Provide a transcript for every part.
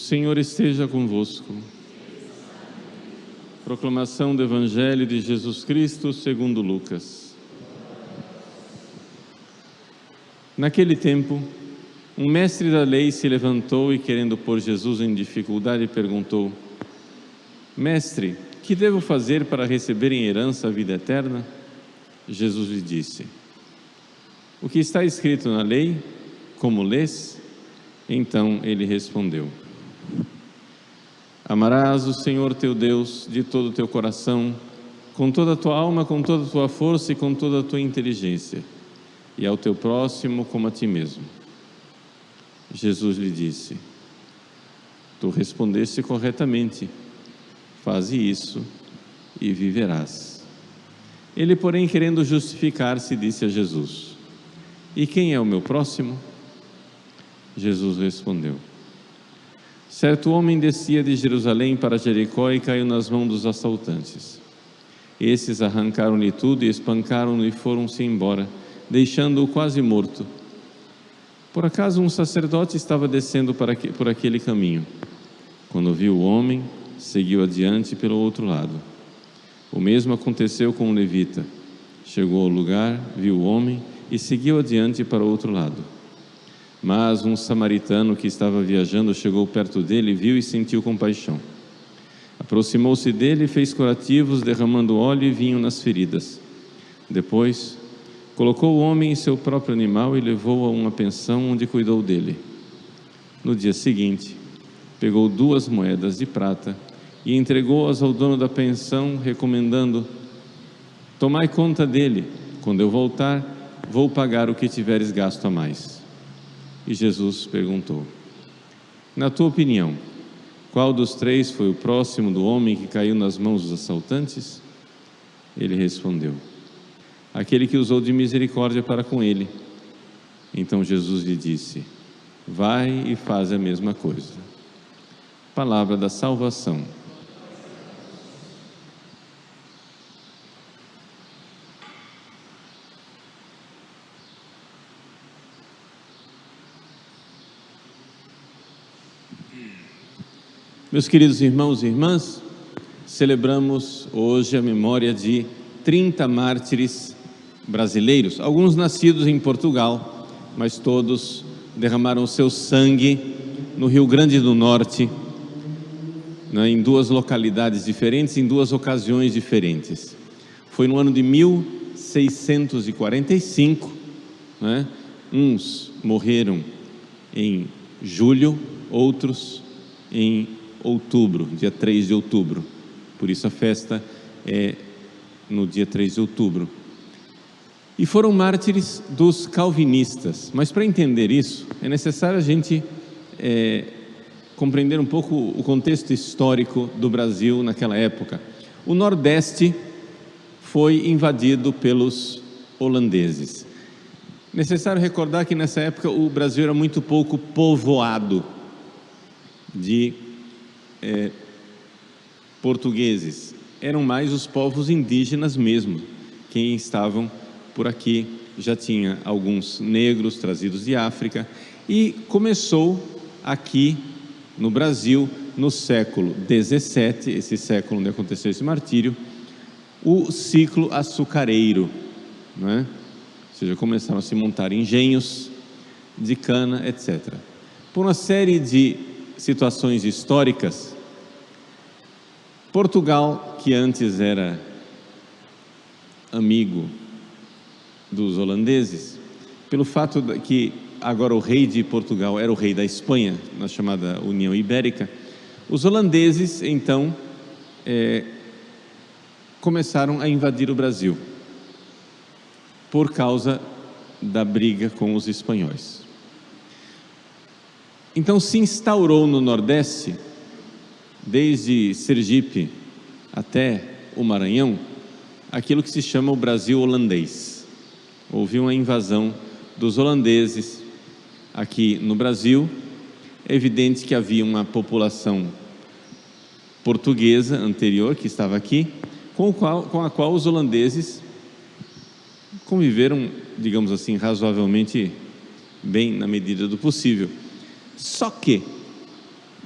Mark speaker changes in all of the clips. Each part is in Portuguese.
Speaker 1: Senhor esteja convosco. Proclamação do Evangelho de Jesus Cristo segundo Lucas. Naquele tempo, um mestre da lei se levantou e, querendo pôr Jesus em dificuldade, perguntou: Mestre, que devo fazer para receber em herança a vida eterna? Jesus lhe disse: O que está escrito na lei, como lês? Então ele respondeu: Amarás o Senhor teu Deus de todo o teu coração, com toda a tua alma, com toda a tua força e com toda a tua inteligência, e ao teu próximo como a ti mesmo. Jesus lhe disse: Tu respondeste corretamente, faze isso e viverás. Ele, porém, querendo justificar-se, disse a Jesus: E quem é o meu próximo? Jesus respondeu: Certo homem descia de Jerusalém para Jericó e caiu nas mãos dos assaltantes. Esses arrancaram-lhe tudo e espancaram-no e foram-se embora, deixando-o quase morto. Por acaso um sacerdote estava descendo por aquele caminho. Quando viu o homem, seguiu adiante pelo outro lado. O mesmo aconteceu com um levita. Chegou ao lugar, viu o homem e seguiu adiante para o outro lado. Mas um samaritano que estava viajando chegou perto dele, viu e sentiu compaixão. Aproximou-se dele e fez curativos, derramando óleo e vinho nas feridas. Depois, colocou o homem em seu próprio animal e levou-o a uma pensão onde cuidou dele. No dia seguinte, pegou 2 moedas de prata e entregou-as ao dono da pensão, recomendando: Tomai conta dele, quando eu voltar, vou pagar o que tiveres gasto a mais. E Jesus perguntou: Na tua opinião, qual dos 3 foi o próximo do homem que caiu nas mãos dos assaltantes? Ele respondeu: Aquele que usou de misericórdia para com ele. Então Jesus lhe disse: Vai e faz a mesma coisa. Palavra da salvação. Meus queridos irmãos e irmãs, celebramos hoje a memória de 30 mártires brasileiros, alguns nascidos em Portugal, mas todos derramaram o seu sangue no Rio Grande do Norte, em 2 localidades diferentes, em 2 ocasiões diferentes. Foi no ano de 1645, uns morreram em julho, outros em outubro, dia 3 de outubro. Por isso a festa é no dia 3 de outubro. E foram mártires dos calvinistas. Mas para entender isso, é necessário a gente compreender um pouco o contexto histórico do Brasil naquela época. O Nordeste foi invadido pelos holandeses. Necessário recordar que nessa época o Brasil era muito pouco povoado de portugueses. Eram mais os povos indígenas mesmo quem estavam por aqui. Já tinha alguns negros trazidos de África e começou aqui no Brasil no século XVII, esse século onde aconteceu esse martírio, o ciclo açucareiro, Ou seja, começaram a se montar engenhos de cana, etc. Por uma série de situações históricas, Portugal, que antes era amigo dos holandeses, pelo fato de que agora o rei de Portugal era o rei da Espanha, na chamada União Ibérica, os holandeses então começaram a invadir o Brasil por causa da briga com os espanhóis. Então se instaurou no Nordeste, desde Sergipe até o Maranhão, aquilo que se chama o Brasil holandês. Houve uma invasão dos holandeses aqui no Brasil. É evidente que havia uma população portuguesa anterior que estava aqui, com a qual os holandeses conviveram, digamos assim, razoavelmente bem na medida do possível. Só que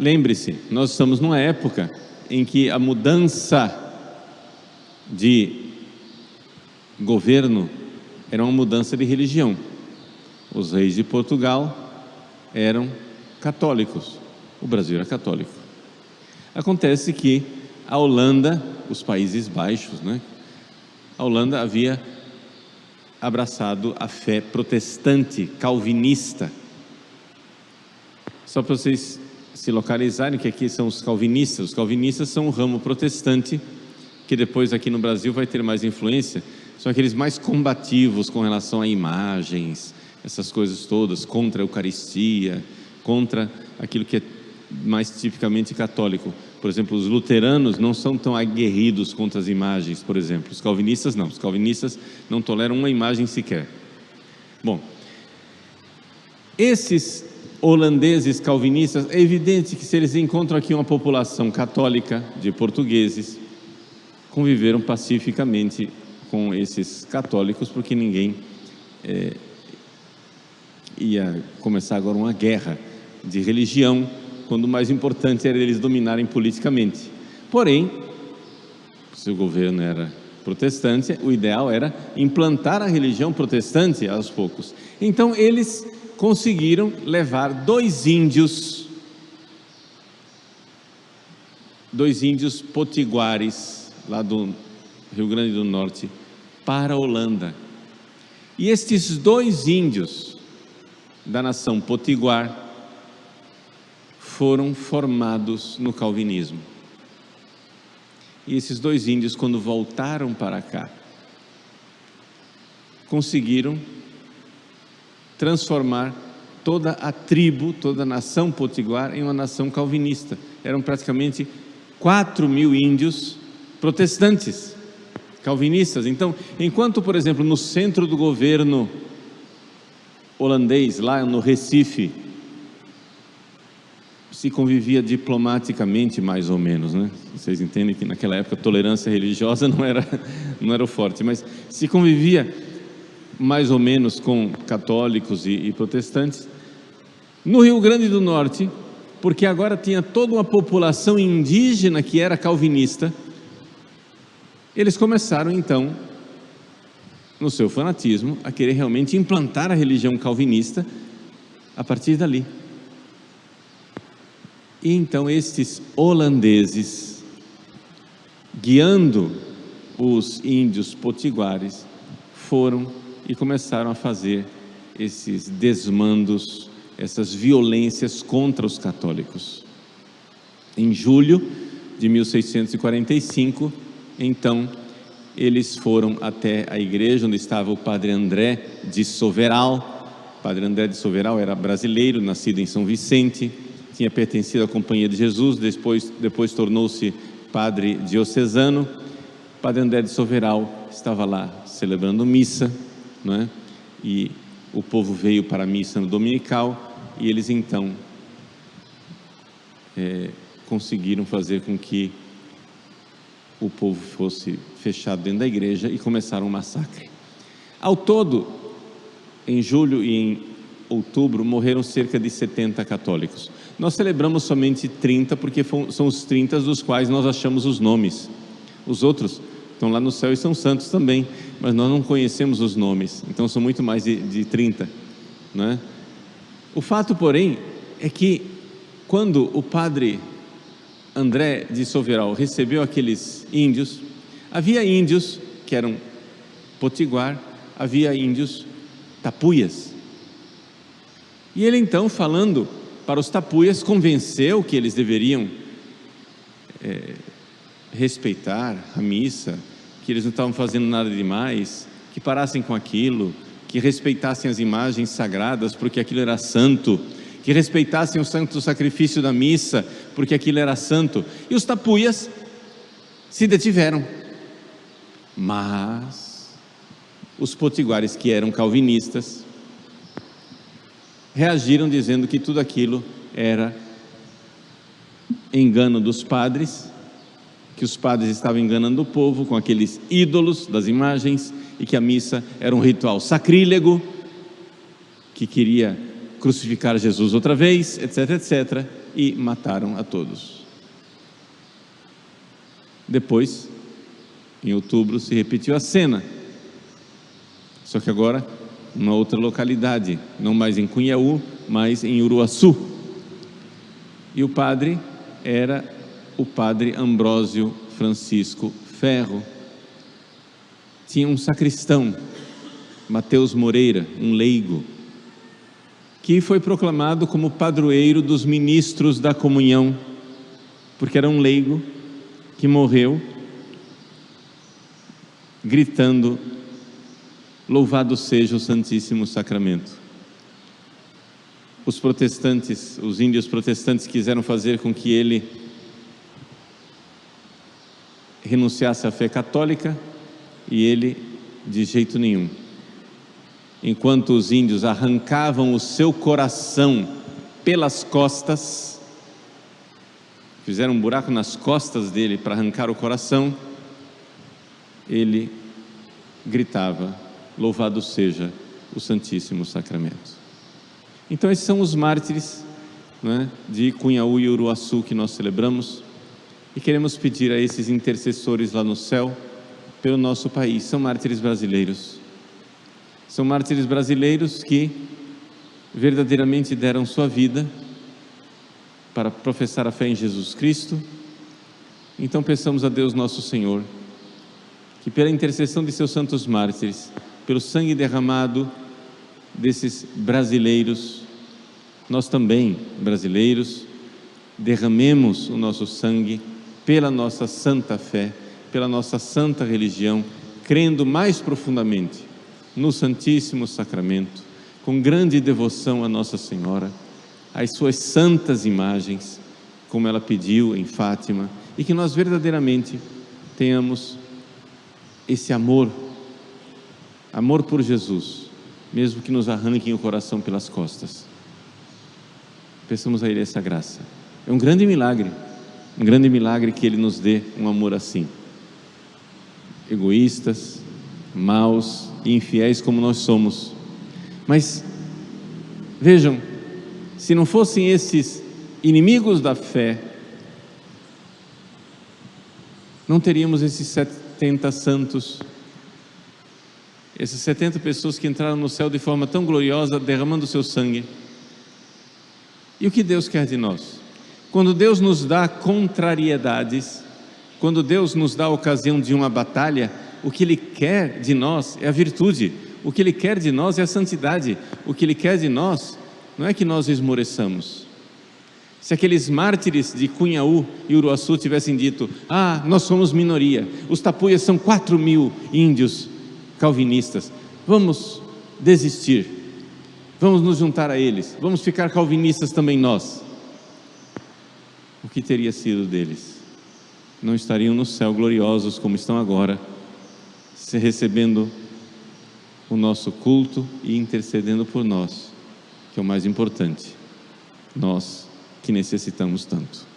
Speaker 1: lembre-se, nós estamos numa época em que a mudança de governo era uma mudança de religião. Os reis de Portugal eram católicos, o Brasil era católico. Acontece que a Holanda, os Países Baixos, a Holanda havia abraçado a fé protestante, calvinista. Só para vocês se localizarem, que aqui são os calvinistas. Os calvinistas são um ramo protestante, que depois aqui no Brasil vai ter mais influência. São aqueles mais combativos com relação a imagens, essas coisas todas, contra a Eucaristia, contra aquilo que é mais tipicamente católico. Por exemplo, os luteranos não são tão aguerridos contra as imagens, por exemplo. Os calvinistas não. Os calvinistas não toleram uma imagem sequer. Bom, esses holandeses calvinistas, é evidente que se eles encontram aqui uma população católica de portugueses, conviveram pacificamente com esses católicos, porque ninguém ia começar agora uma guerra de religião, quando o mais importante era eles dominarem politicamente. Porém, se o governo era protestante, o ideal era implantar a religião protestante aos poucos. Então eles conseguiram levar dois índios potiguares, lá do Rio Grande do Norte, para a Holanda. E estes dois índios da nação potiguar foram formados no calvinismo. E esses dois índios, quando voltaram para cá, conseguiram transformar toda a tribo, toda a nação potiguar em uma nação calvinista. Eram praticamente 4.000 índios protestantes, calvinistas. Então, enquanto, por exemplo, no centro do governo holandês, lá no Recife, se convivia diplomaticamente, mais ou menos, Vocês entendem que naquela época a tolerância religiosa não era o forte, mas se convivia mais ou menos com católicos e protestantes. No Rio Grande do Norte, porque agora tinha toda uma população indígena que era calvinista, eles começaram então, no seu fanatismo, a querer realmente implantar a religião calvinista a partir dali. E então estes holandeses, guiando os índios potiguares, foram e começaram a fazer esses desmandos, essas violências contra os católicos. Em julho de 1645, então, eles foram até a igreja onde estava o Padre André de Soveral. O Padre André de Soveral era brasileiro, nascido em São Vicente, tinha pertencido à Companhia de Jesus, depois tornou-se padre diocesano. Padre André de Soveral estava lá celebrando missa, e o povo veio para a missa no dominical, e eles então conseguiram fazer com que o povo fosse fechado dentro da igreja e começaram um massacre. Ao todo, em julho e em outubro, morreram cerca de 70 católicos. Nós celebramos somente 30, porque são os 30 dos quais nós achamos os nomes. Os outros estão lá no céu e são santos também, mas nós não conhecemos os nomes, então são muito mais de 30, O fato, porém, é que quando o padre André de Soveral recebeu aqueles índios, havia índios que eram potiguar, havia índios tapuias. E ele então, falando para os tapuias, convenceu que eles deveriam respeitar a missa, que eles não estavam fazendo nada demais, que parassem com aquilo, que respeitassem as imagens sagradas, porque aquilo era santo, que respeitassem o santo sacrifício da missa, porque aquilo era santo. E os tapuias se detiveram. Mas os potiguares, que eram calvinistas, reagiram dizendo que tudo aquilo era engano dos padres, que os padres estavam enganando o povo com aqueles ídolos das imagens, e que a missa era um ritual sacrílego, que queria crucificar Jesus outra vez, etc, etc. e mataram a todos. Depois, em outubro, se repetiu a cena, só que agora numa outra localidade, não mais em Cunhaú, mas em Uruaçu. E o padre era o padre Ambrósio Francisco Ferro. Tinha um sacristão, Mateus Moreira, um leigo, que foi proclamado como padroeiro dos ministros da comunhão, porque era um leigo que morreu gritando: louvado seja o Santíssimo Sacramento. Os protestantes, os índios protestantes, quiseram fazer com que ele renunciasse à fé católica, e ele, de jeito nenhum. Enquanto os índios arrancavam o seu coração pelas costas, fizeram um buraco nas costas dele para arrancar o coração, ele gritava: louvado seja o Santíssimo Sacramento. Então esses são os mártires, né, de Cunhaú e Uruaçu que nós celebramos, e queremos pedir a esses intercessores lá no céu pelo nosso país. São mártires brasileiros. São mártires brasileiros que verdadeiramente deram sua vida para professar a fé em Jesus Cristo. Então peçamos a Deus nosso Senhor que, pela intercessão de seus santos mártires, pelo sangue derramado desses brasileiros, nós também, brasileiros, derramemos o nosso sangue pela nossa santa fé, pela nossa santa religião, crendo mais profundamente no Santíssimo Sacramento, com grande devoção a Nossa Senhora, às suas santas imagens, como ela pediu em Fátima, e que nós verdadeiramente tenhamos esse amor por Jesus, mesmo que nos arranquem o coração pelas costas. Peçamos a Ele essa graça. É um grande milagre que Ele nos dê um amor assim. Egoístas, maus e infiéis como nós somos. Mas vejam, se não fossem esses inimigos da fé, não teríamos esses 70 santos, essas 70 pessoas que entraram no céu de forma tão gloriosa, derramando o seu sangue. E o que Deus quer de nós? Quando Deus nos dá contrariedades, quando Deus nos dá a ocasião de uma batalha, o que Ele quer de nós é a virtude, o que Ele quer de nós é a santidade, o que Ele quer de nós não é que nós esmoreçamos. Se aqueles mártires de Cunhaú e Uruaçu tivessem dito: nós somos minoria, os tapuias são 4.000 índios calvinistas, vamos desistir, vamos nos juntar a eles, vamos ficar calvinistas também nós, o que teria sido deles? Não estariam no céu gloriosos como estão agora, se recebendo o nosso culto e intercedendo por nós, que é o mais importante, nós que necessitamos tanto.